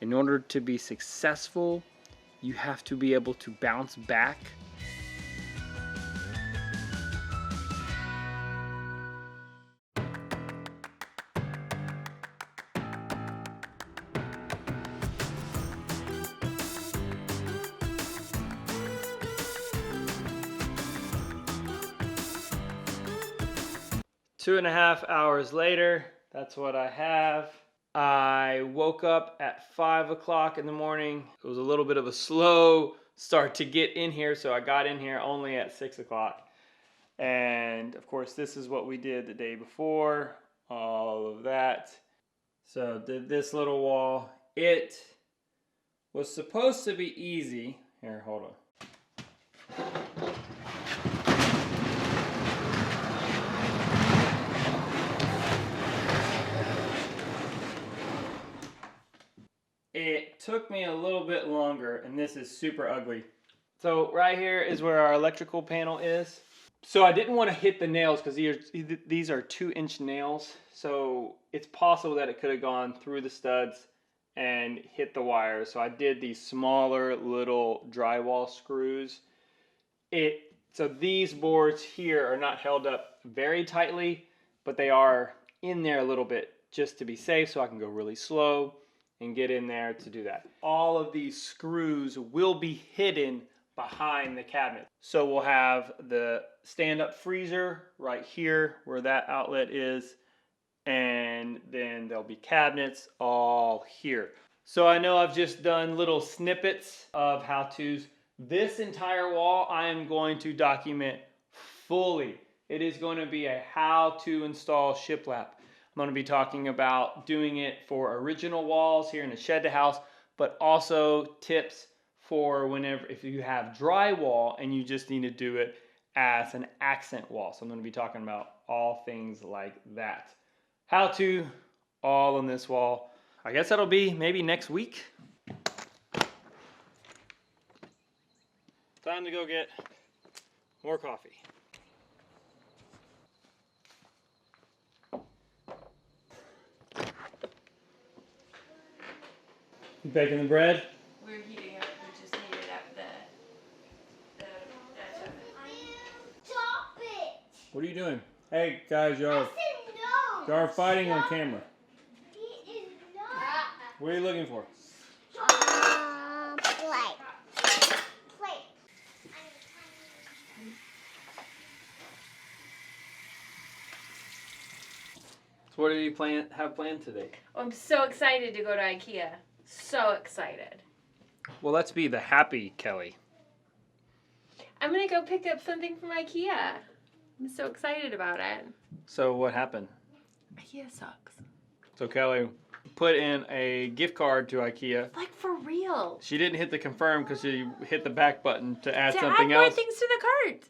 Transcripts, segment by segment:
In order to be successful, you have to be able to bounce back. Two and a half hours later, that's what I have. I woke up at 5 o'clock in the morning. It was a little bit of a slow start to get in here, so I got in here only at 6 o'clock. And of course, this is what we did the day before, all of that. So did this little wall. It was supposed to be easy. Here, hold on. It took me a little bit longer, and this is super ugly. So right here is where our electrical panel is. So I didn't want to hit the nails because these are 2-inch nails. So it's possible that it could have gone through the studs and hit the wires. So I did these smaller little drywall screws. So these boards here are not held up very tightly, but they are in there a little bit just to be safe, so I can go really slow and get in there to do that. All of these screws will be hidden behind the cabinet. So we'll have the stand-up freezer right here where that outlet is, and then there'll be cabinets all here. So I know I've just done little snippets of how-tos. This entire wall I am going to document fully. It is going to be a how to install shiplap. I'm going to be talking about doing it for original walls here in the shed to house, but also tips for if you have drywall and you just need to do it as an accent wall. So I'm going to be talking about all things like that. How to all on this wall. I guess that'll be maybe next week. Time to go get more coffee. You baking the bread? We're heating up. We just heated up that oven. Stop it! What are you doing? Hey guys, y'all No! are fighting on camera. He is not. What are you looking for? Plate. So what do you have planned today? Oh, I'm so excited to go to Ikea. So excited. Well, let's be the happy Kelly. I'm going to go pick up something from Ikea. I'm so excited about it. So what happened? Ikea sucks. So Kelly put in a gift card to Ikea. Like, for real. She didn't hit the confirm because she hit the back button to add To something add more else. things to the cart.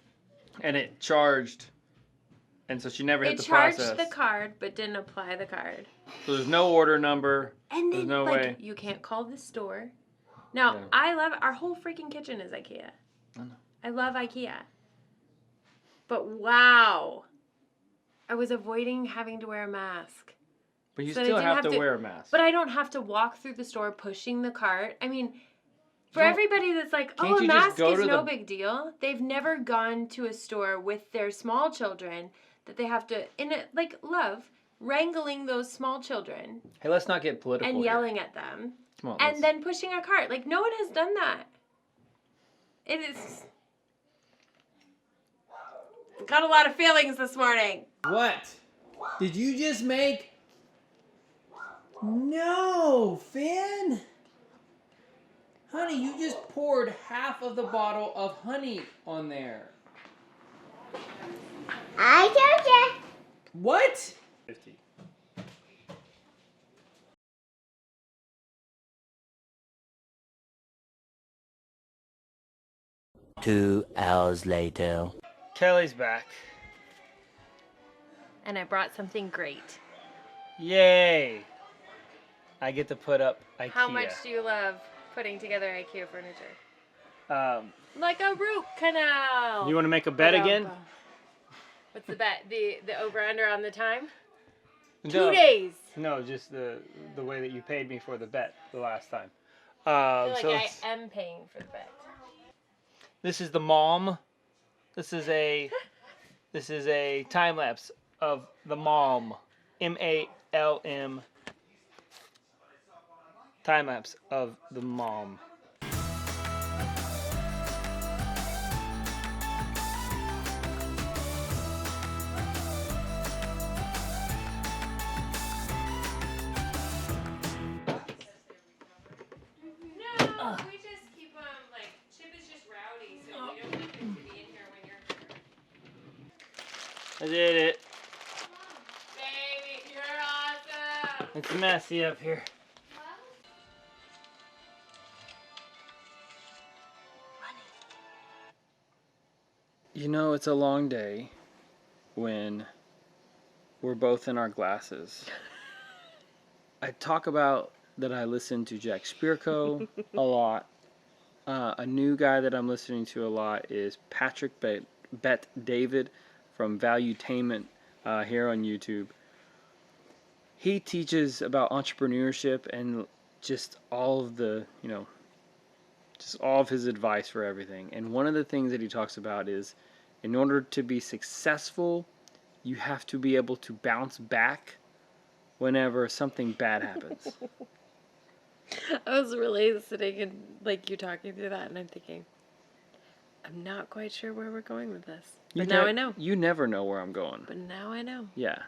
And it charged. And so she never hit It the charged process. the card, but didn't apply the card. So there's no order number. And There's then, no like, way. you can't call the store. Now, Yeah. I love, our whole freaking kitchen is Ikea. I know. I love Ikea. But wow. I was avoiding having to wear a mask. But you So I still didn't have have to to- wear a mask. But I don't have to walk through the store pushing the cart. I mean, for Don't- everybody that's like, Can't oh, a you just mask go is to no the- big deal. They've never gone to a store with their small children that they have to, love, wrangling those small children Hey, let's not get political and here. yelling at them. Come on, And then pushing a cart. Like, no one has done that. It is... Got a lot of feelings this morning. What? Did you just make? No, Finn. Honey, you just poured half of the bottle of honey on there. I told ya. What? 50. Two hours later. Kelly's back. And I brought something great. Yay! I get to put up IKEA. How much do you love putting together IKEA furniture? Like a root canal. You want to make a bet again? What's the bet? The over under on the time? 2 days. No, just the way that you paid me for the bet the last time. I feel So like I am paying for the bet. this is the mom. This is a time lapse of the mom. MALM. Time lapse of the mom. No, we just keep like Chip is just rowdy, so we don't want him to be in here when you're here. I did it. Baby, you're awesome. It's messy up here. You know, it's a long day when we're both in our glasses. I talk about that I listen to Jack Spirko a lot. A new guy that I'm listening to a lot is Patrick Bet David from Valuetainment here on YouTube. He teaches about entrepreneurship and just all of the, just all of his advice for everything. And one of the things that he talks about is in order to be successful, you have to be able to bounce back whenever something bad happens. I was really sitting and like you talking through that, and I'm thinking, I'm not quite sure where we're going with this. But now I know. You never know where I'm going. But now I know. Yeah.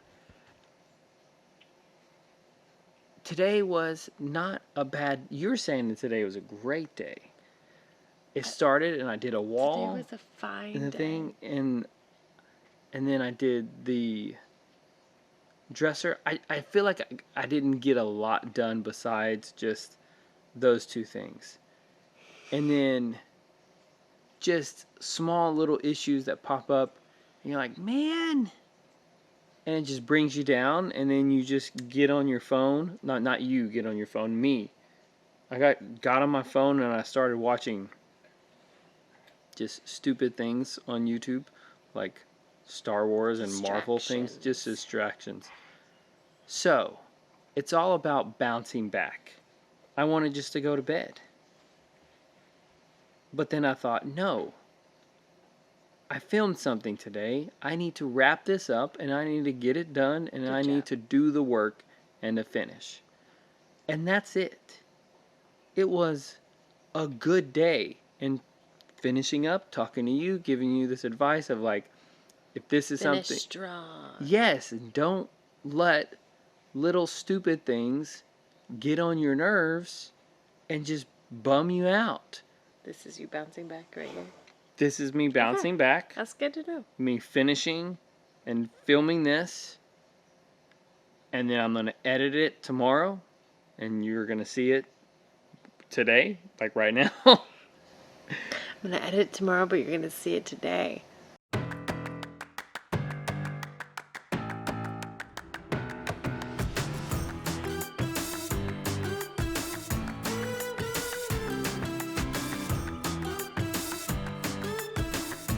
Today was not a bad... You're saying that today was a great day. It started and I did a wall. Today was a fine and the day. thing, and then I did the dresser. I feel like I didn't get a lot done besides just those two things. And then just small little issues that pop up. And you're like, man... And it just brings you down, and then you just get on your phone. Not you get on your phone, me. I got on my phone and I started watching just stupid things on YouTube, like Star Wars and Marvel things, just distractions. So, it's all about bouncing back. I wanted just to go to bed. But then I thought, no. I filmed something today. I need to wrap this up and I need to get it done and I need to do the work and to finish. And that's it. It was a good day. And finishing up, talking to you, giving you this advice of like, if this is Finish something... strong. Yes, don't let little stupid things get on your nerves and just bum you out. This is you bouncing back right here. This is me bouncing back. That's good to know. Me finishing and filming this. And then I'm going to edit it tomorrow. And you're going to see it today, like right now. I'm going to edit it tomorrow, but you're going to see it today.